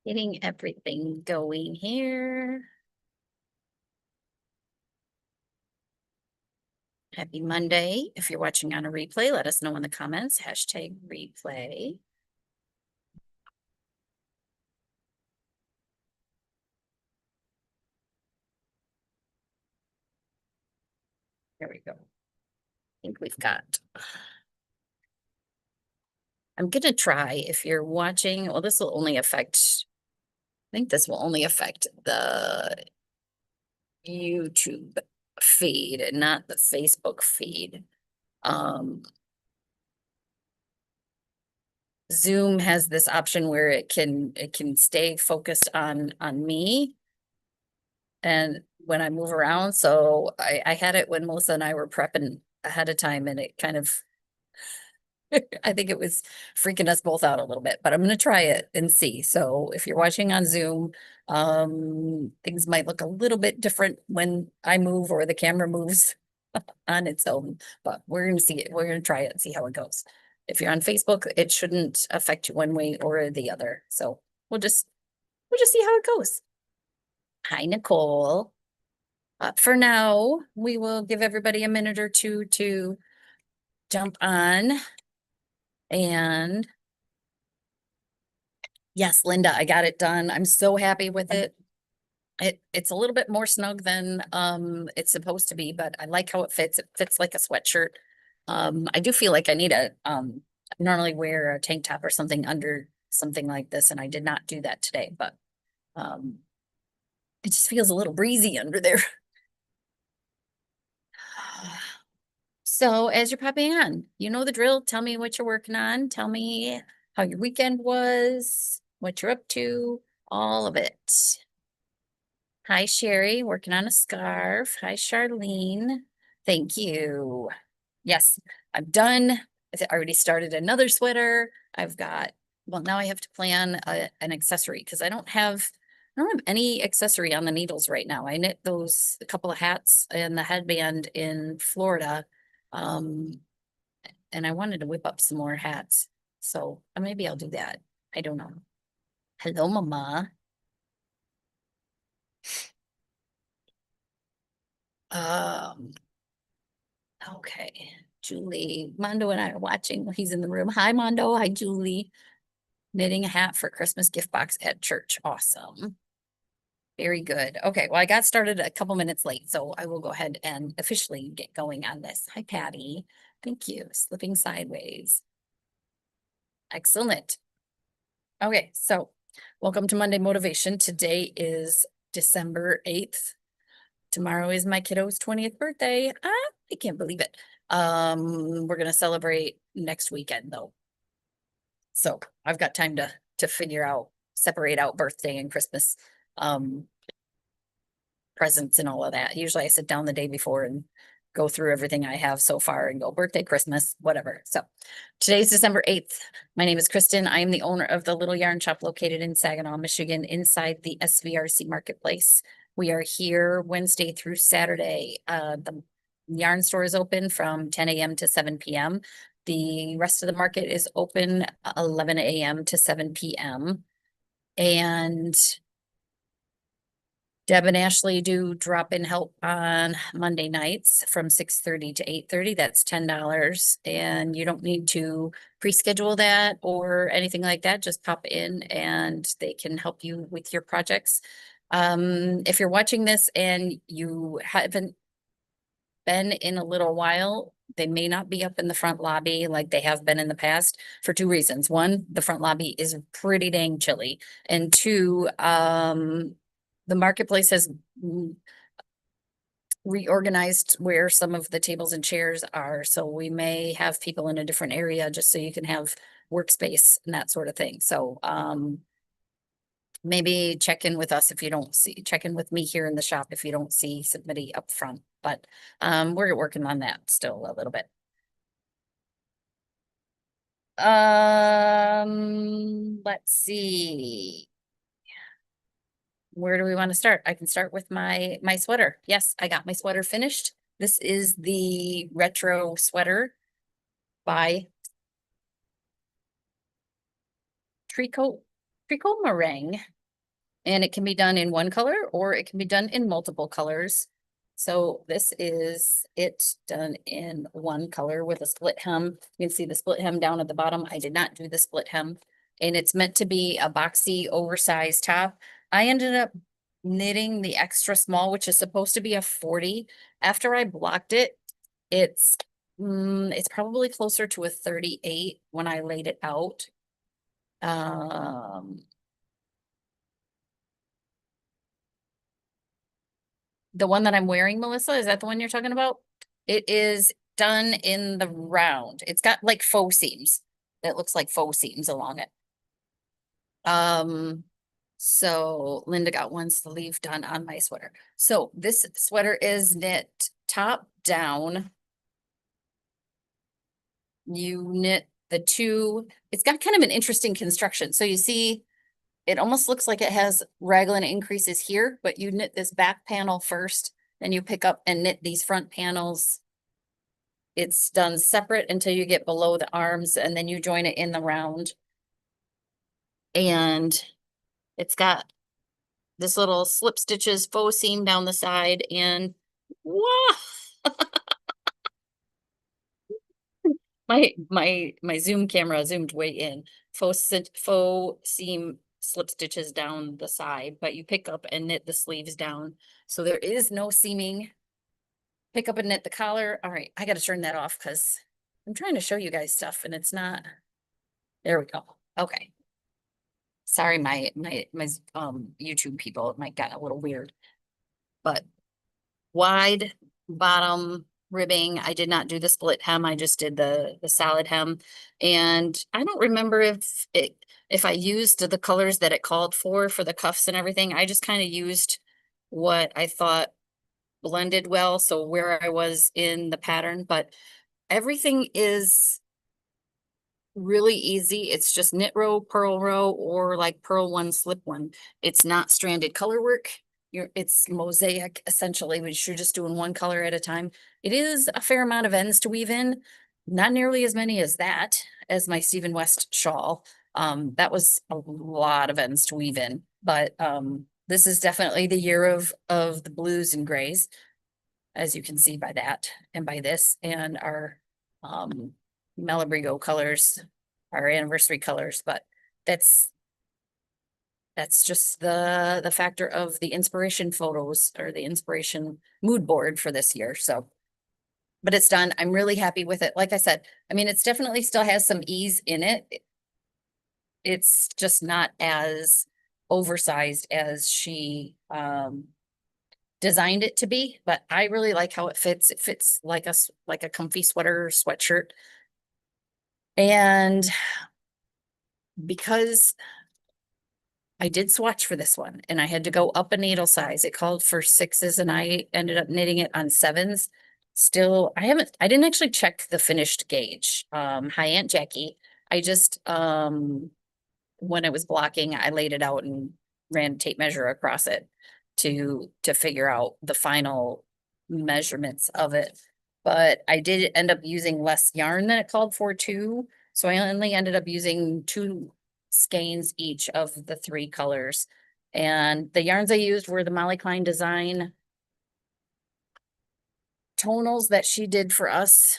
Getting everything going here. Happy Monday. If you're watching on a replay, let us know in the comments, #replay. There we go. I think we've got. I'm going to try, if you're watching, well, this will only affect, I think this will only affect the YouTube feed and not the Facebook feed. Zoom has this option where it can stay focused on me and when I move around. So I had it when Melissa and I were prepping ahead of time, and it kind of I think it was freaking us both out a little bit, but I'm gonna try it and see. So if you're watching on Zoom, things might look a little bit different when I move or the camera moves on its own, but we're gonna see it. We're gonna try it and see how it goes. If you're on Facebook, it shouldn't affect you one way or the other. So we'll just see how it goes. Hi, Nicole. For now, we will give everybody a minute or two to jump on. And yes, Linda, I got it done. I'm so happy with it. It's a little bit more snug than it's supposed to be, but I like how it fits. It fits like a sweatshirt. I do feel like I need I normally wear a tank top or something under something like this, and I did not do that today, but it just feels a little breezy under there. So as you're popping on, you know the drill. Tell me what you're working on. Tell me how your weekend was, what you're up to, all of it. Hi, Sherry, working on a scarf. Hi, Charlene. Thank you. Yes, I'm done. I already started another sweater. I've got, well, now I have to plan an accessory because I don't have any accessory on the needles right now. I knit those, a couple of hats and the headband in Florida. And I wanted to whip up some more hats. So maybe I'll do that. I don't know. Hello, Mama. Um, okay. Julie, Mondo and I are watching. He's in the room. Hi, Mondo. Hi, Julie. Knitting a hat for Christmas gift box at church. Awesome. Very good. Okay, well, I got started a couple minutes late, so I will go ahead and officially get going on this. Hi, Patty. Thank you. Slipping sideways. Excellent. Okay, so welcome to Monday Motivation. Today is December 8th. Tomorrow is my kiddo's 20th birthday. I can't believe it. We're gonna celebrate next weekend though. So I've got time to figure out, separate out birthday and Christmas presents and all of that. Usually I sit down the day before and go through everything I have so far and go birthday, Christmas, whatever. So today's December 8th. My name is Kristen. I am the owner of the Little Yarn Shop located in Saginaw, Michigan, inside the SVRC Marketplace. We are here Wednesday through Saturday. The yarn store is open from 10 a.m. to 7 p.m. The rest of the market is open 11 a.m. to 7 p.m. And Deb and Ashley do drop-in help on Monday nights from 6:30 to 8:30. That's $10. And you don't need to pre-schedule that or anything like that. Just pop in and they can help you with your projects. If you're watching this and you haven't been in a little while, they may not be up in the front lobby like they have been in the past for two reasons. One, the front lobby is pretty dang chilly. And two, the marketplace has reorganized where some of the tables and chairs are. So we may have people in a different area just so you can have workspace and that sort of thing. So maybe check in with us if you don't see, check in with me here in the shop if you don't see somebody up front. But we're working on that still a little bit. Let's see. Where do we want to start? I can start with my sweater. Yes, I got my sweater finished. This is the retro sweater by Tree Coat treacle meringue. And it can be done in one color or it can be done in multiple colors. So this is it done in one color with a split hem. You can see the split hem down at the bottom. I did not do the split hem. And it's meant to be a boxy, oversized top. I ended up knitting the extra small, which is supposed to be a 40. After I blocked it, it's probably closer to a 38 when I laid it out. The one that I'm wearing, Melissa, is that the one you're talking about? It is done in the round. It's got like faux seams. That looks like faux seams along it. So Linda got one sleeve done on my sweater. So this sweater is knit top down. You knit the two, it's got kind of an interesting construction. So you see, it almost looks like it has raglan increases here, but you knit this back panel first, then you pick up and knit these front panels. It's done separate until you get below the arms and then you join it in the round. And it's got this little slip stitches faux seam down the side and wow. My Zoom camera zoomed way in. Faux seam slip stitches down the side, but you pick up and knit the sleeves down. So there is no seaming. Pick up and knit the collar. All right, I got to turn that off because I'm trying to show you guys stuff and it's not. There we go. Okay. Sorry, my YouTube people, it might got a little weird. But wide bottom ribbing. I did not do the split hem. I just did the solid hem. And I don't remember if I used the colors that it called for the cuffs and everything. I just kind of used what I thought blended well. So where I was in the pattern, but everything is really easy. It's just knit row, purl row, or like purl one, slip one. It's not stranded color work. It's mosaic essentially, which you're just doing one color at a time. It is a fair amount of ends to weave in, not nearly as many as my Stephen West shawl. That was a lot of ends to weave in, but this is definitely the year of the blues and grays, as you can see by that and by this and our Malabrigo colors, our anniversary colors, but that's just the factor of the inspiration photos or the inspiration mood board for this year. So, but it's done. I'm really happy with it. Like I said, I mean, it's definitely still has some ease in it. It's just not as oversized as she designed it to be, but I really like how it fits. It fits like a comfy sweater or sweatshirt. And because I did swatch for this one and I had to go up a needle size. It called for 6s and I ended up knitting it on 7s. Still, I didn't actually check the finished gauge. Hi, Aunt Jackie. I just, when I was blocking, I laid it out and ran tape measure across it to figure out the final measurements of it. But I did end up using less yarn than it called for too. So I only ended up using 2 skeins each of the 3 colors. And the yarns I used were the Molly Klein Design tonals that she did for us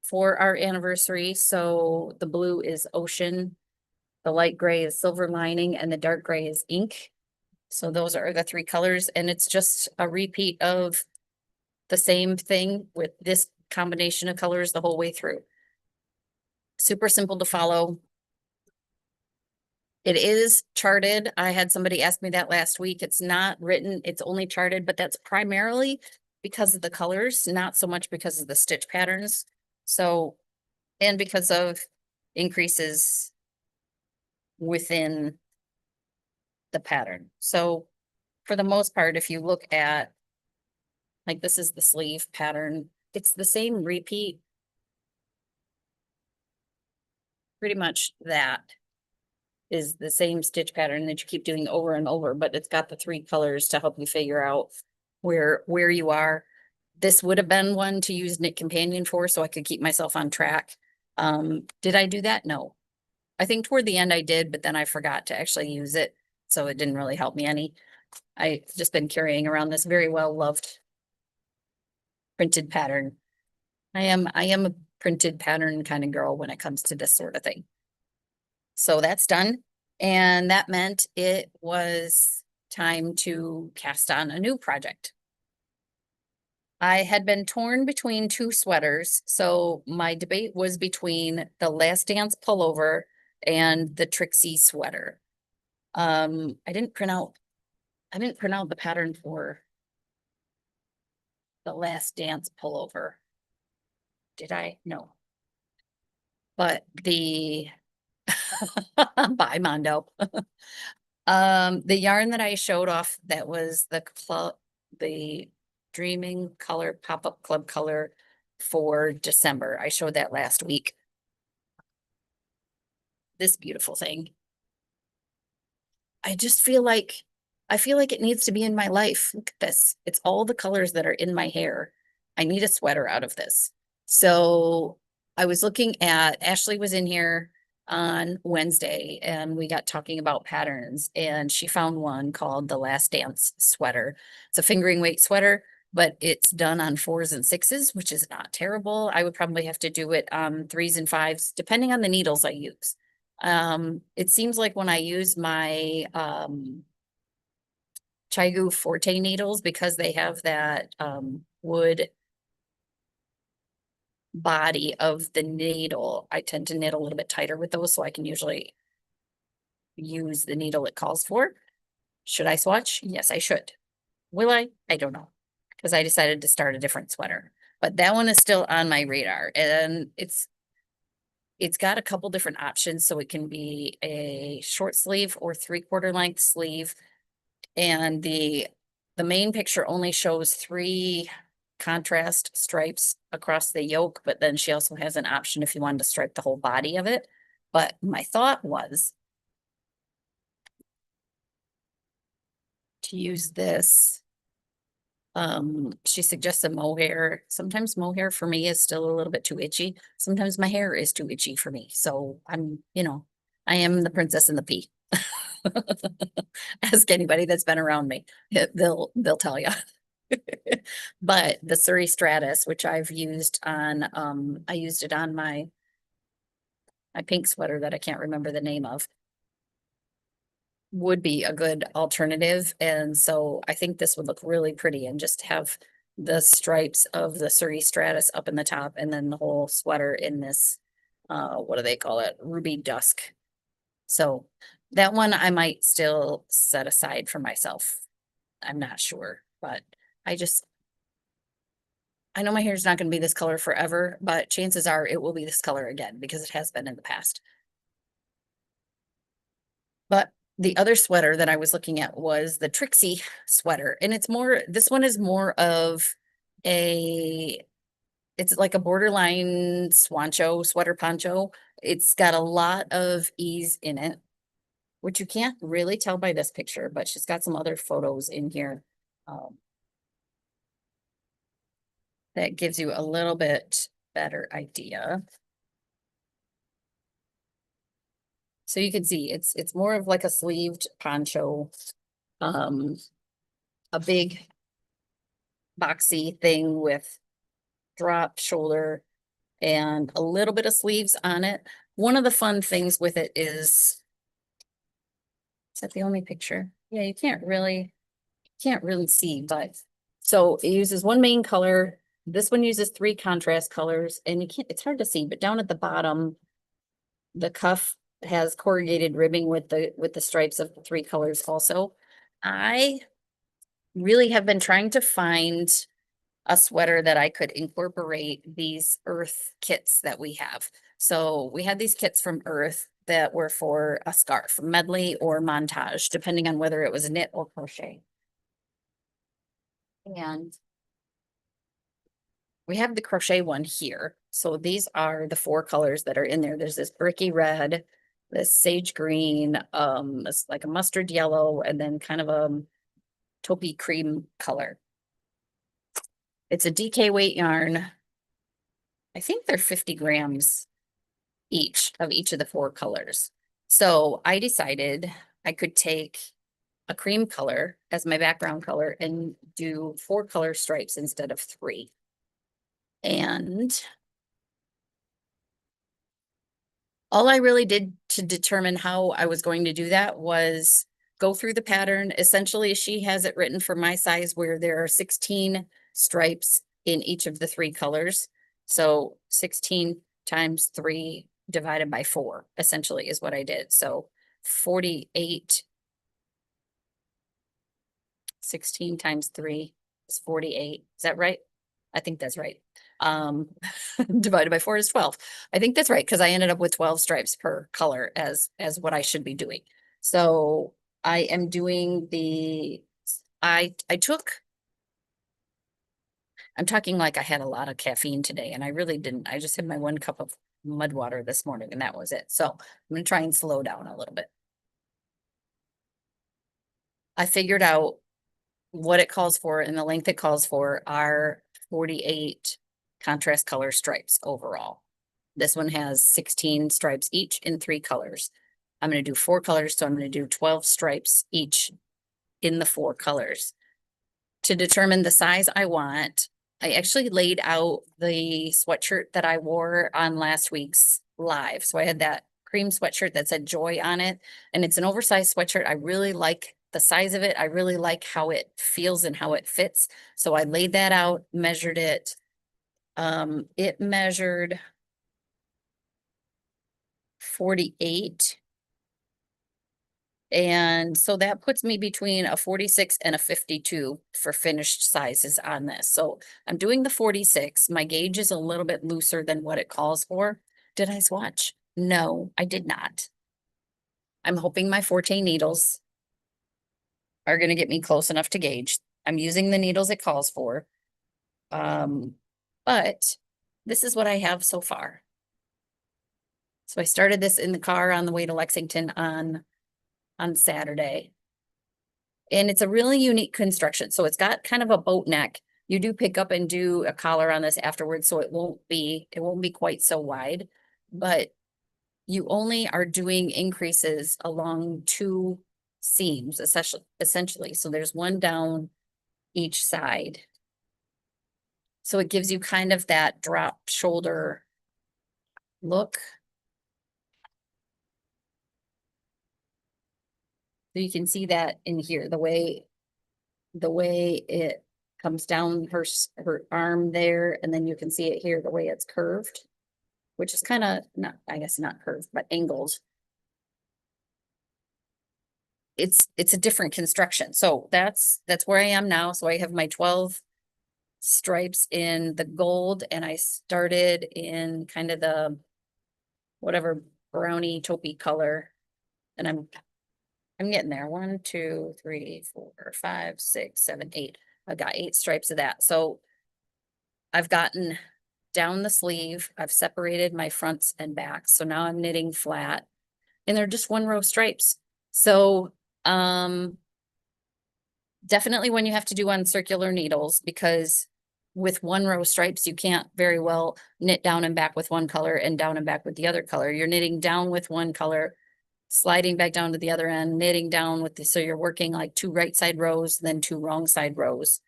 for our anniversary. So the blue is Ocean, the light gray is Silver Lining, and the dark gray is Ink. So those are the 3 colors, and it's just a repeat of the same thing with this combination of colors the whole way through. Super simple to follow. It is charted. I had somebody ask me that last week. It's not written, it's only charted, but that's primarily because of the colors, not so much because of the stitch patterns. So, and because of increases within the pattern. So for the most part, if you look at, like this is the sleeve pattern, it's the same repeat. Pretty much that is the same stitch pattern that you keep doing over and over, but it's got the 3 colors to help you figure out where you are. This would have been one to use Knit Companion for, so I could keep myself on track. Did I do that? No. I think toward the end I did, but then I forgot to actually use it. So it didn't really help me any. I just been carrying around this very well loved printed pattern. I am a printed pattern kind of girl when it comes to this sort of thing. So that's done. And that meant it was time to cast on a new project. I had been torn between two sweaters. So my debate was between the Last Dance pullover and the Trixie sweater. I didn't print out the pattern for the Last Dance pullover. Did I? No. But the bye Mondo. The yarn that I showed off that was the Dreaming Color Pop-Up Club color for December. I showed that last week. This beautiful thing. I just feel like it needs to be in my life. Look at this. It's all the colors that are in my hair. I need a sweater out of this. So I was looking at, Ashley was in here on Wednesday and we got talking about patterns and she found one called the Last Dance sweater. It's a fingering weight sweater, but it's done on 4s and 6s, which is not terrible. I would probably have to do it on 3s and 5s, depending on the needles I use. It seems like when I use my Chigu Forte needles, because they have that wood body of the needle, I tend to knit a little bit tighter with those, so I can usually use the needle it calls for. Should I swatch? Yes, I should. Will I? I don't know, because I decided to start a different sweater. But that one is still on my radar, and it's got a couple different options, so it can be a short sleeve or 3/4 length sleeve. And the main picture only shows 3 contrast stripes across the yoke, but then she also has an option if you wanted to stripe the whole body of it. But my thought was to use this. She suggested mohair. Sometimes mohair for me is still a little bit too itchy. Sometimes my hair is too itchy for me. So I'm, I am the princess and the pea. Ask anybody that's been around me. They'll tell you. But the Surrey Stratus, which I've used on, I used it on my pink sweater that I can't remember the name of, would be a good alternative. And so I think this would look really pretty and just have the stripes of the Surrey Stratus up in the top and then the whole sweater in this, what do they call it? Ruby dusk. So that one I might still set aside for myself. I'm not sure, but I know my hair is not going to be this color forever, but chances are it will be this color again because it has been in the past. But the other sweater that I was looking at was the Trixie sweater. And this one is more of it's like a borderline swancho sweater poncho. It's got a lot of ease in it, which you can't really tell by this picture, but she's got some other photos in here. That gives you a little bit better idea. So you can see it's more of like a sleeved poncho, a big boxy thing with drop shoulder and a little bit of sleeves on it. One of the fun things with it is that the only picture? Yeah, you can't really see, but so it uses one main color. This one uses 3 contrast colors, and it's hard to see, but down at the bottom, the cuff has corrugated ribbing with the stripes of the 3 colors also. I really have been trying to find a sweater that I could incorporate these Earth kits that we have. So we had these kits from Earth that were for a scarf, medley or montage, depending on whether it was knit or crochet. And we have the crochet one here. So these are the 4 colors that are in there. There's this bricky red, this sage green, it's like a mustard yellow, and then kind of a taupey cream color. It's a DK weight yarn. I think they're 50 grams. each of the four colors. So I decided I could take a cream color as my background color and do 4 color stripes instead of 3. And all I really did to determine how I was going to do that was go through the pattern. Essentially, she has it written for my size where there are 16 stripes in each of the 3 colors. So 16 times 3 divided by 4 essentially is what I did. So 48, 16 times 3 is 48. Is that right? I think that's right. Um, divided by 4 is 12. I think that's right because I ended up with 12 stripes per color as what I should be doing. So I am doing I took, I'm talking like I had a lot of caffeine today and I really didn't. I just had my 1 cup of mud water this morning and that was it. So I'm going to try and slow down a little bit. I figured out what it calls for and the length it calls for are 48 contrast color stripes overall. This one has 16 stripes each in 3 colors. I'm going to do 4 colors, so I'm going to do 12 stripes each in the 4 colors. To determine the size I want, I actually laid out the sweatshirt that I wore on last week's live. So I had that cream sweatshirt that said Joy on it, and it's an oversized sweatshirt. I really like the size of it. I really like how it feels and how it fits. So I laid that out, measured it. It measured 48. And so that puts me between a 46 and a 52 for finished sizes on this. So I'm doing the 46. My gauge is a little bit looser than what it calls for. Did I swatch? No, I did not. I'm hoping my 14 needles are going to get me close enough to gauge. I'm using the needles it calls for. But this is what I have so far. So I started this in the car on the way to Lexington on Saturday. And it's a really unique construction. So it's got kind of a boat neck. You do pick up and do a collar on this afterwards, so it won't be quite so wide, but you only are doing increases along 2 seams, essentially. So there's one down each side. So it gives you kind of that drop shoulder look. So you can see that in here, the way it comes down her arm there, and then you can see it here, the way it's curved, which is kind of not, I guess not curved, but angled. It's a different construction. So that's where I am now. So I have my 12 stripes in the gold, and I started in kind of the whatever brownie taupey color, and I'm getting there. 1, 2, 3, 4, 5, 6, 7, 8. I've got 8 stripes of that. So I've gotten down the sleeve. I've separated my fronts and backs. So now I'm knitting flat, and they're just 1 row stripes. So, definitely when you have to do on circular needles, because with 1 row stripes, you can't very well knit down and back with one color and down and back with the other color. You're knitting down with one color, sliding back down to the other end, knitting down with the, so you're working like 2 right side rows, then 2 wrong side rows.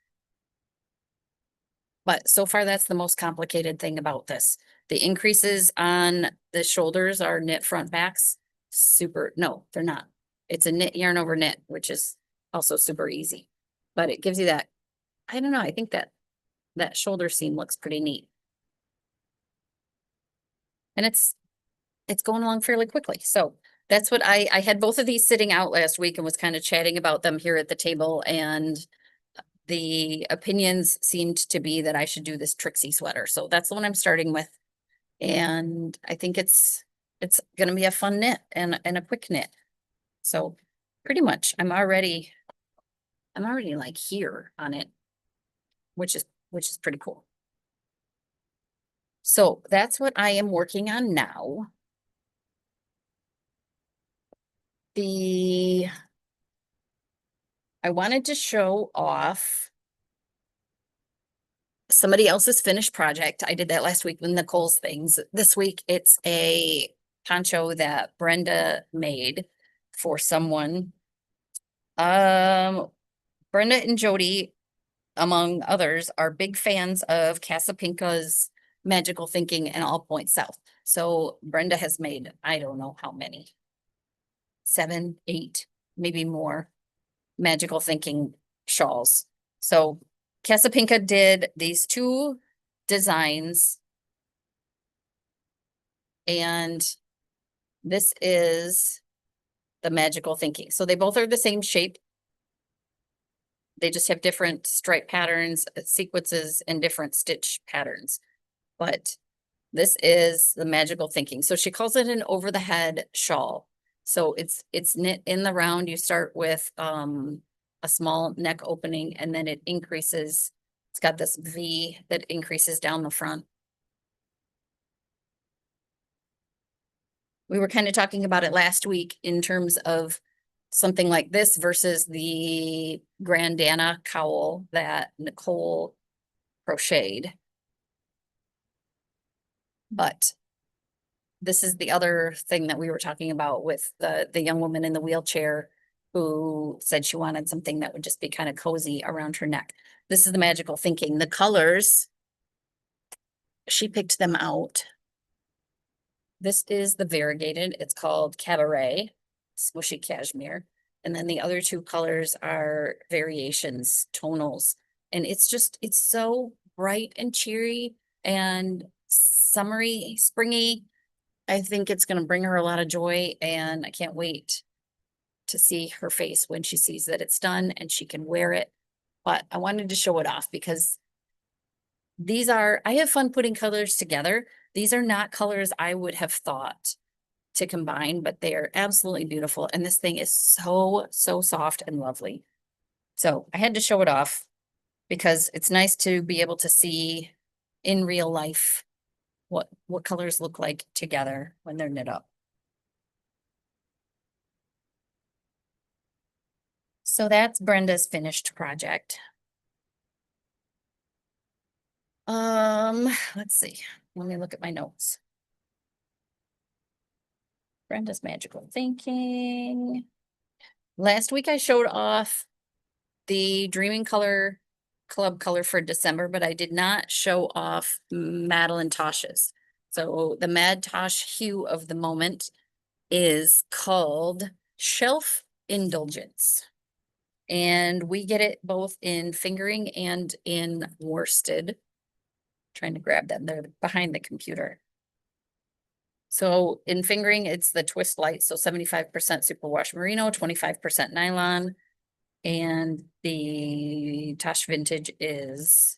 But so far, that's the most complicated thing about this. The increases on the shoulders are knit front backs. No, they're not. It's a knit yarn over knit, which is also super easy. But it gives you that, I don't know, I think that shoulder seam looks pretty neat. And it's going along fairly quickly. So that's what I had both of these sitting out last week and was kind of chatting about them here at the table, and the opinions seemed to be that I should do this Trixie sweater. So that's the one I'm starting with. And I think it's gonna be a fun knit and a quick knit. So pretty much I'm already like here on it, which is pretty cool. So that's what I am working on now. I wanted to show off somebody else's finished project. I did that last week with Nicole's things. This week, it's a poncho that Brenda made for someone. Brenda and Jody, among others, are big fans of Casapinka's Magical Thinking and All Points South. So Brenda has made, I don't know how many, 7, 8, maybe more Magical Thinking shawls. So Casapinka did these 2 designs. And this is the Magical Thinking. So they both are the same shape. They just have different stripe patterns, sequences, and different stitch patterns. But this is the Magical Thinking. So she calls it an over the head shawl. So it's knit in the round. You start with a small neck opening, and then it increases. It's got this V that increases down the front. We were kind of talking about it last week in terms of something like this versus the Grandana cowl that Nicole crocheted. But this is the other thing that we were talking about with the young woman in the wheelchair who said she wanted something that would just be kind of cozy around her neck. This is the Magical Thinking. The colors, she picked them out. This is the variegated. It's called Cabaret, Smooshy Cashmere. And then the other 2 colors are variations, tonals. And it's so bright and cheery and summery, springy. I think it's going to bring her a lot of joy, and I can't wait to see her face when she sees that it's done and she can wear it. But I wanted to show it off because I have fun putting colors together. These are not colors I would have thought to combine, but they are absolutely beautiful. And this thing is so, so soft and lovely. So I had to show it off because it's nice to be able to see in real life what colors look like together when they're knit up. So that's Brenda's finished project. Let's see. Let me look at my notes. Brenda's Magical Thinking. Last week I showed off the Dreaming Color Club color for December, but I did not show off Madeline Tosh's. So the Mad Tosh hue of the moment is called Shelf Indulgence. And we get it both in fingering and in worsted. Trying to grab them, they're behind the computer. So in fingering, it's the twist light, so 75% superwash merino, 25% nylon. And the Tosh Vintage is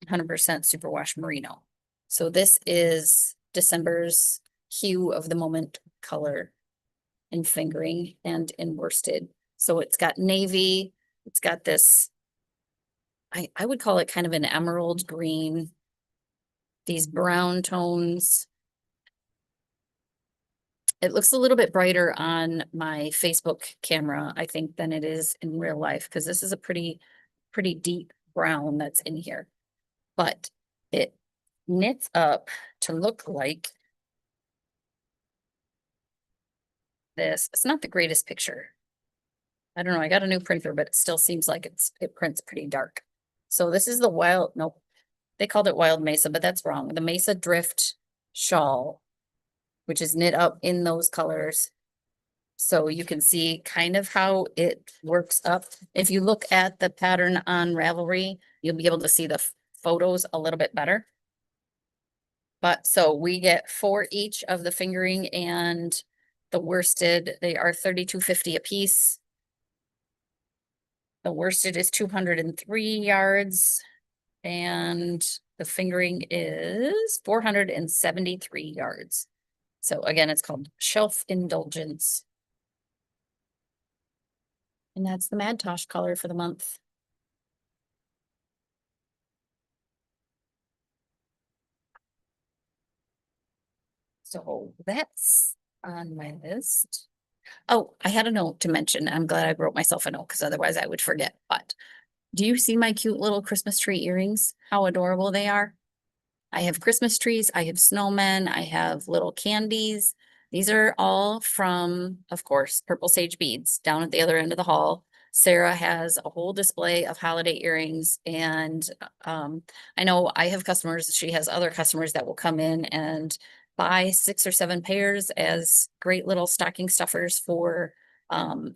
100% superwash merino. So this is December's hue of the moment color in fingering and in worsted. So it's got navy, it's got this, I would call it kind of an emerald green, these brown tones. It looks a little bit brighter on my Facebook camera, I think, than it is in real life, because this is a pretty deep brown that's in here. But it knits up to look like this. It's not the greatest picture. I don't know, I got a new printer, but it still seems like it prints pretty dark. So this is the wild, nope, they called it Wild Mesa, but that's wrong. The Mesa Drift shawl, which is knit up in those colors. So you can see kind of how it works up. If you look at the pattern on Ravelry, you'll be able to see the photos a little bit better. But so we get 4 each of the fingering and the worsted. They are $32.50 a piece. The worsted is 203 yards and the fingering is 473 yards. So again, it's called Shelf Indulgence. And that's the Mad Tosh color for the month. So that's on my list. Oh, I had a note to mention. I'm glad I wrote myself a note because otherwise I would forget. But Do you see my cute little Christmas tree earrings? How adorable they are. I have Christmas trees, I have snowmen, I have little candies. These are all from, of course, Purple Sage Beads down at the other end of the hall. Sarah has a whole display of holiday earrings, and I know I have customers, she has other customers that will come in and buy 6 or 7 pairs as great little stocking stuffers for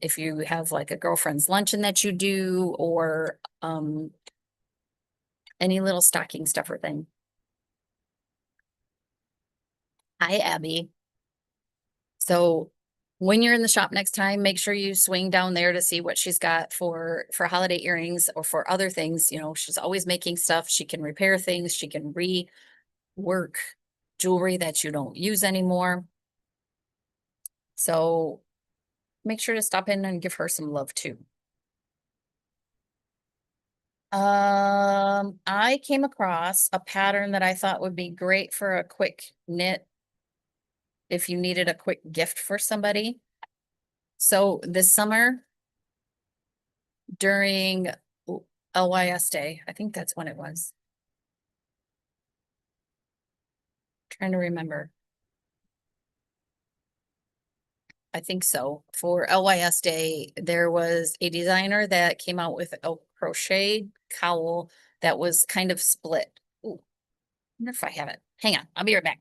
if you have like a girlfriend's luncheon that you do, or any little stocking stuffer thing. Hi, Abby. So when you're in the shop next time, make sure you swing down there to see what she's got for holiday earrings or for other things. You know, she's always making stuff. She can repair things. She can rework jewelry that you don't use anymore. So make sure to stop in and give her some love too. I came across a pattern that I thought would be great for a quick knit if you needed a quick gift for somebody. So this summer during LYS Day, I think that's when it was. Trying to remember. I think so. For LYS Day, there was a designer that came out with a crochet cowl that was kind of split. Ooh, I wonder if I have it. Hang on, I'll be right back.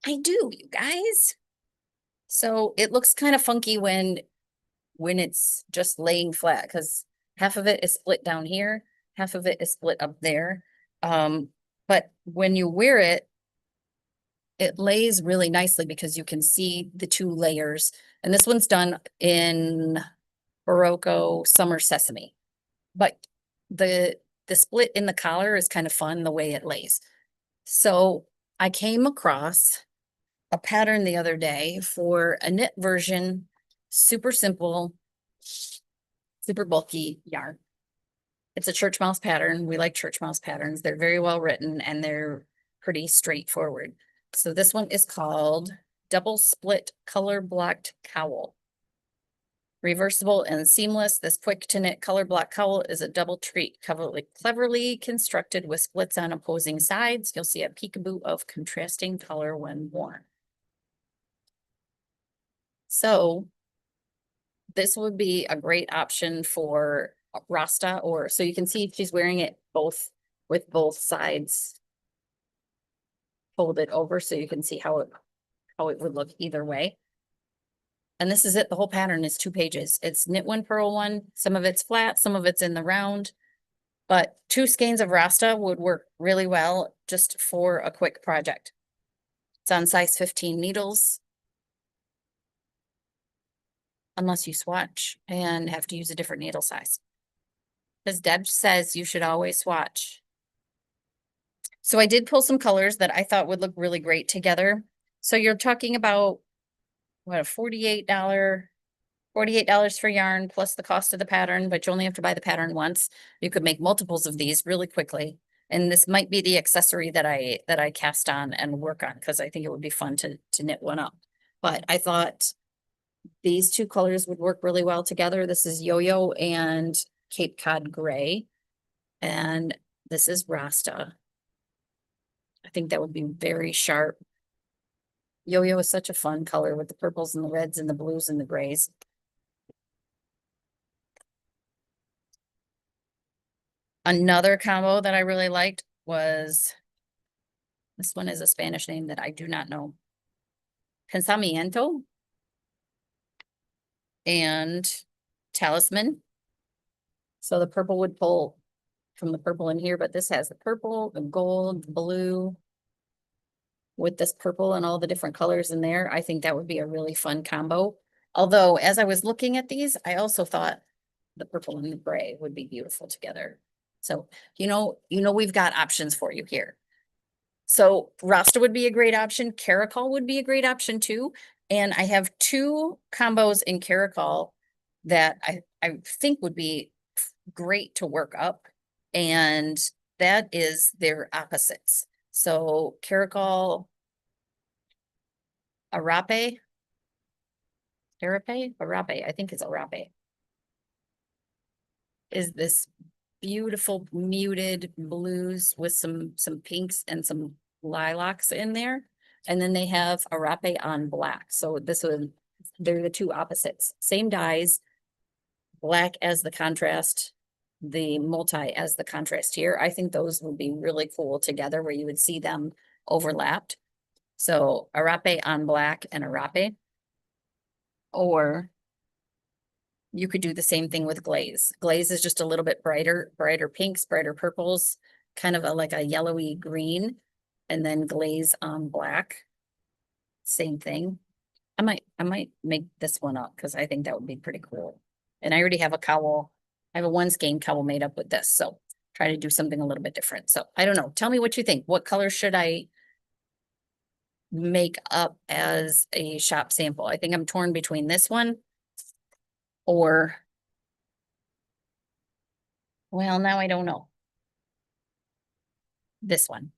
I do, you guys. So it looks kind of funky when it's just laying flat because half of it is split down here, half of it is split up there. But when you wear it, it lays really nicely because you can see the 2 layers. And this one's done in Barocco Summer Sesame. But the split in the collar is kind of fun the way it lays. So I came across a pattern the other day for a knit version, super simple, super bulky yarn. It's a church mouse pattern. We like church mouse patterns. They're very well written and they're pretty straightforward. So this one is called Double Split Color Blocked Cowl. Reversible and seamless, this quick to knit color block cowl is a double treat, cleverly constructed with splits on opposing sides. You'll see a peekaboo of contrasting color when worn. So this would be a great option for Rasta, or so you can see she's wearing it both with both sides folded over, so you can see how it would look either way. And this is it. The whole pattern is 2 pages. It's knit one, purl one. Some of it's flat, some of it's in the round. But 2 skeins of Rasta would work really well just for a quick project. It's on size 15 needles. Unless you swatch and have to use a different needle size. Because Deb says you should always swatch. So I did pull some colors that I thought would look really great together. So you're talking about what, a $48 for yarn plus the cost of the pattern, but you only have to buy the pattern once. You could make multiples of these really quickly. And this might be the accessory that I cast on and work on because I think it would be fun to knit one up. But I thought these 2 colors would work really well together. This is Yo-Yo and Cape Cod Gray. And this is Rasta. I think that would be very sharp. Yo-Yo is such a fun color with the purples and the reds and the blues and the grays. Another combo that I really liked was, this one is a Spanish name that I do not know. Pensamiento and Talisman. So the purple would pull from the purple in here, but this has the purple, the gold, the blue. With this purple and all the different colors in there, I think that would be a really fun combo. Although, as I was looking at these, I also thought the purple and the gray would be beautiful together. So, we've got options for you here. So Rasta would be a great option. Caracol would be a great option too. And I have 2 combos in Caracol that I think would be great to work up. And that is their opposites. So Caracol Arape. Arape, I think it's Arape. Is this beautiful muted blues with some pinks and some lilacs in there. And then they have Arape on black. So they're the two opposites. Same dyes, black as the contrast, the multi as the contrast here. I think those would be really cool together where you would see them overlapped. So Arape on black and Arape. Or you could do the same thing with glaze. Glaze is just a little bit brighter pinks, brighter purples, kind of like a yellowy green, and then glaze on black. Same thing. I might make this one up because I think that would be pretty cool. And I already have a cowl. I have a one skein cowl made up with this. So try to do something a little bit different. So I don't know. Tell me what you think. What color should I make up as a shop sample? I think I'm torn between this one or, well, now I don't know. This one.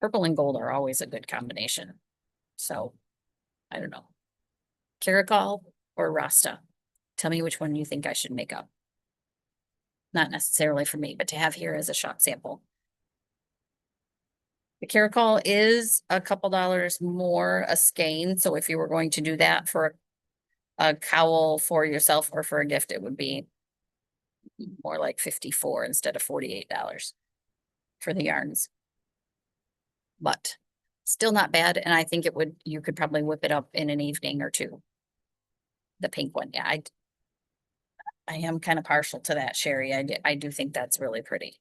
Purple and gold are always a good combination. So I don't know. Caracol or Rasta? Tell me which one you think I should make up. Not necessarily for me, but to have here as a shop sample. The Caracol is a couple dollars more a skein. So if you were going to do that for a cowl for yourself or for a gift, it would be more like 54 instead of $48 for the yarns. But still not bad. And I think you could probably whip it up in an evening or two. The pink one. Yeah, I am kind of partial to that, Sherry. I do think that's really pretty.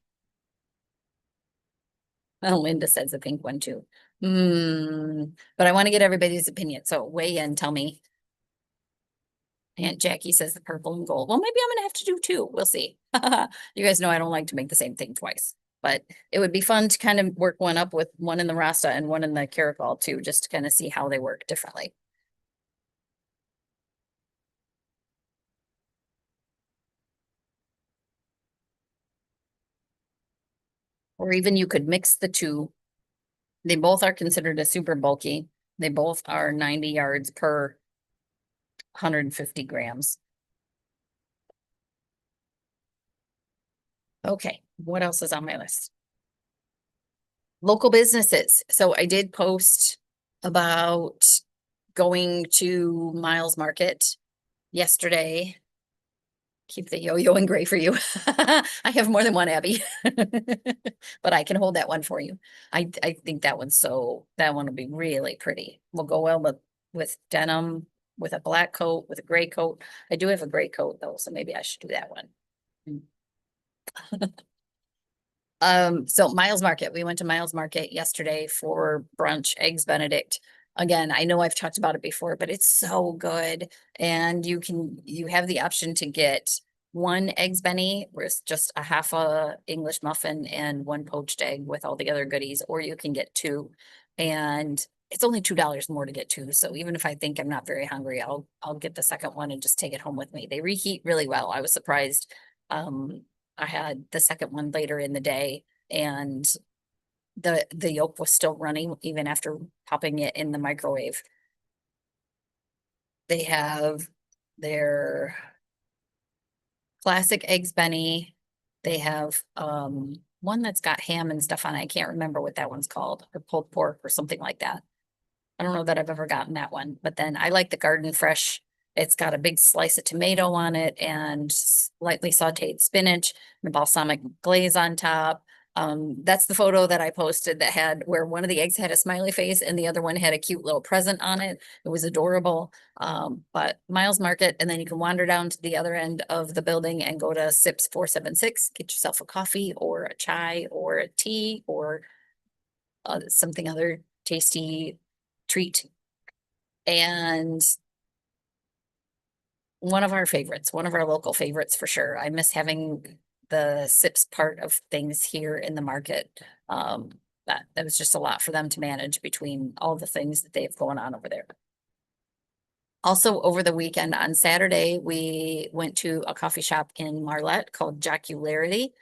Oh, Linda says the pink one too. But I want to get everybody's opinion. So weigh in, tell me. Aunt Jackie says the purple and gold. Well, maybe I'm gonna have to do two. We'll see. You guys know I don't like to make the same thing twice, but it would be fun to kind of work one up with one in the Rasta and one in the Caracol too, just to kind of see how they work differently. Or even you could mix the two. They both are considered a super bulky. They both are 90 yards per 150 grams. Okay, what else is on my list? Local businesses. So I did post about going to Miles Market yesterday. Keep the yo-yoing gray for you. I have more than one, Abby. But I can hold that one for you. I think that one will be really pretty. Will go well with denim, with a black coat, with a gray coat. I do have a gray coat though, so maybe I should do that one. So Miles Market, we went to Miles Market yesterday for brunch, Eggs Benedict. Again, I know I've talked about it before, but it's so good. And you have the option to get one Eggs Benny, where it's just a half a English muffin and one poached egg with all the other goodies, or you can get two. And it's only $2 more to get two. So even if I think I'm not very hungry, I'll get the second one and just take it home with me. They reheat really well. I was surprised. I had the second one later in the day and the yolk was still running even after popping it in the microwave. They have their classic eggs Benny. They have one that's got ham and stuff on it. I can't remember what that one's called, or pulled pork or something like that. I don't know that I've ever gotten that one, but then I like the garden fresh. It's got a big slice of tomato on it and lightly sauteed spinach and balsamic glaze on top. That's the photo that I posted that had where one of the eggs had a smiley face and the other one had a cute little present on it. It was adorable. But Miles Market, and then you can wander down to the other end of the building and go to Sips 476, get yourself a coffee or a chai or a tea or something other tasty treat. And one of our favorites, one of our local favorites for sure. I miss having the Sips part of things here in the market. That was just a lot for them to manage between all the things that they have going on over there. Also, over the weekend on Saturday, we went to a coffee shop in Marlette called Jocularity.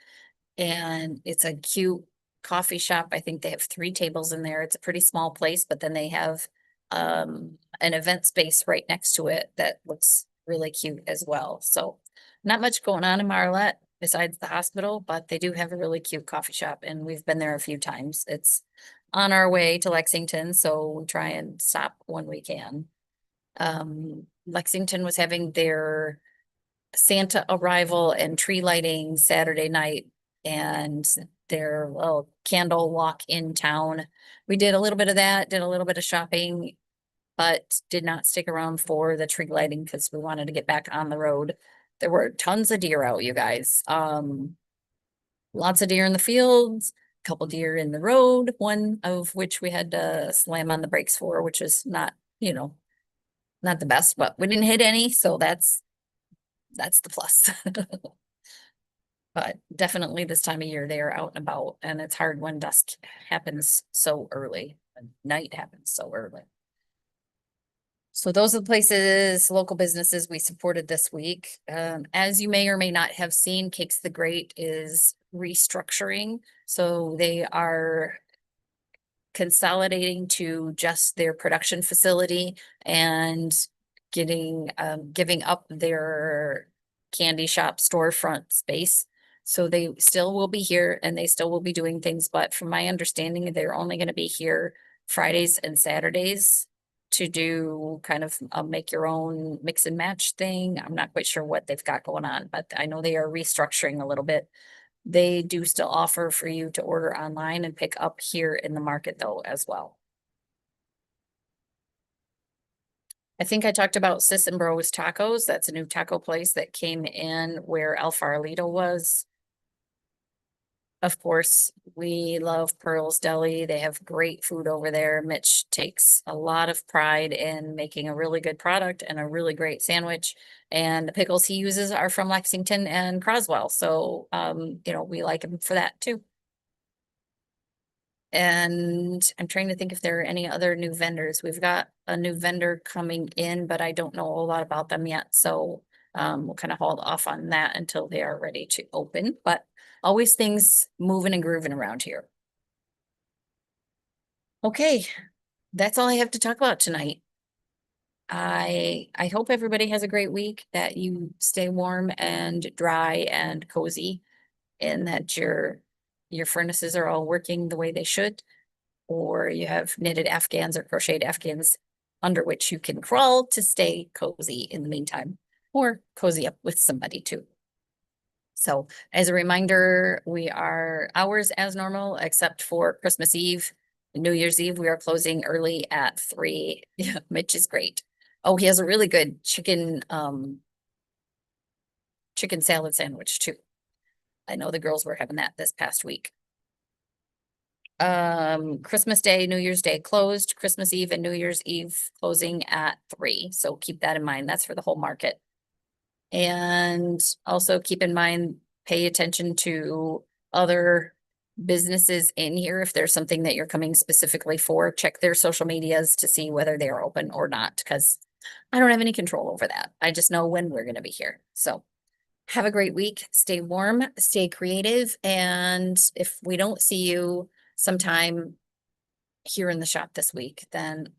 And it's a cute coffee shop. I think they have 3 tables in there. It's a pretty small place, but then they have an event space right next to it that looks really cute as well. So not much going on in Marlette besides the hospital, but they do have a really cute coffee shop and we've been there a few times. It's on our way to Lexington, so we try and stop when we can. Lexington was having their Santa arrival and tree lighting Saturday night and their little candle walk in town. We did a little bit of that, did a little bit of shopping, but did not stick around for the tree lighting because we wanted to get back on the road. There were tons of deer out, you guys. Lots of deer in the fields, a couple deer in the road, one of which we had to slam on the brakes for, which is not, not the best, but we didn't hit any, so that's the plus. But definitely this time of year, they are out and about, and it's hard when dusk happens so early, and night happens so early. So those are the places, local businesses we supported this week. As you may or may not have seen, Cakes the Great is restructuring. So they are consolidating to just their production facility and giving up their candy shop storefront space. So they still will be here and they still will be doing things, but from my understanding, they're only going to be here Fridays and Saturdays to do kind of a make your own mix and match thing. I'm not quite sure what they've got going on, but I know they are restructuring a little bit. They do still offer for you to order online and pick up here in the market though as well. I think I talked about Sis and Bros Tacos. That's a new taco place that came in where El Farolito was. Of course, we love Pearl's Deli. They have great food over there. Mitch takes a lot of pride in making a really good product and a really great sandwich. And the pickles he uses are from Lexington and Croswell. So, we like him for that too. And I'm trying to think if there are any other new vendors. We've got a new vendor coming in, but I don't know a lot about them yet. So we'll kind of hold off on that until they are ready to open, but always things moving and grooving around here. Okay, that's all I have to talk about tonight. I hope everybody has a great week, that you stay warm and dry and cozy, and that your furnaces are all working the way they should, or you have knitted Afghans or crocheted Afghans under which you can crawl to stay cozy in the meantime, or cozy up with somebody too. So as a reminder, we are hours as normal, except for Christmas Eve. New Year's Eve, we are closing early at 3. Yeah, Mitch is great. Oh, he has a really good chicken salad sandwich too. I know the girls were having that this past week. Christmas Day, New Year's Day closed, Christmas Eve and New Year's Eve closing at 3. So keep that in mind. That's for the whole market. And also keep in mind, pay attention to other businesses in here. If there's something that you're coming specifically for, check their social medias to see whether they are open or not, because I don't have any control over that. I just know when we're going to be here. So have a great week. Stay warm, stay creative. And if we don't see you sometime here in the shop this week, then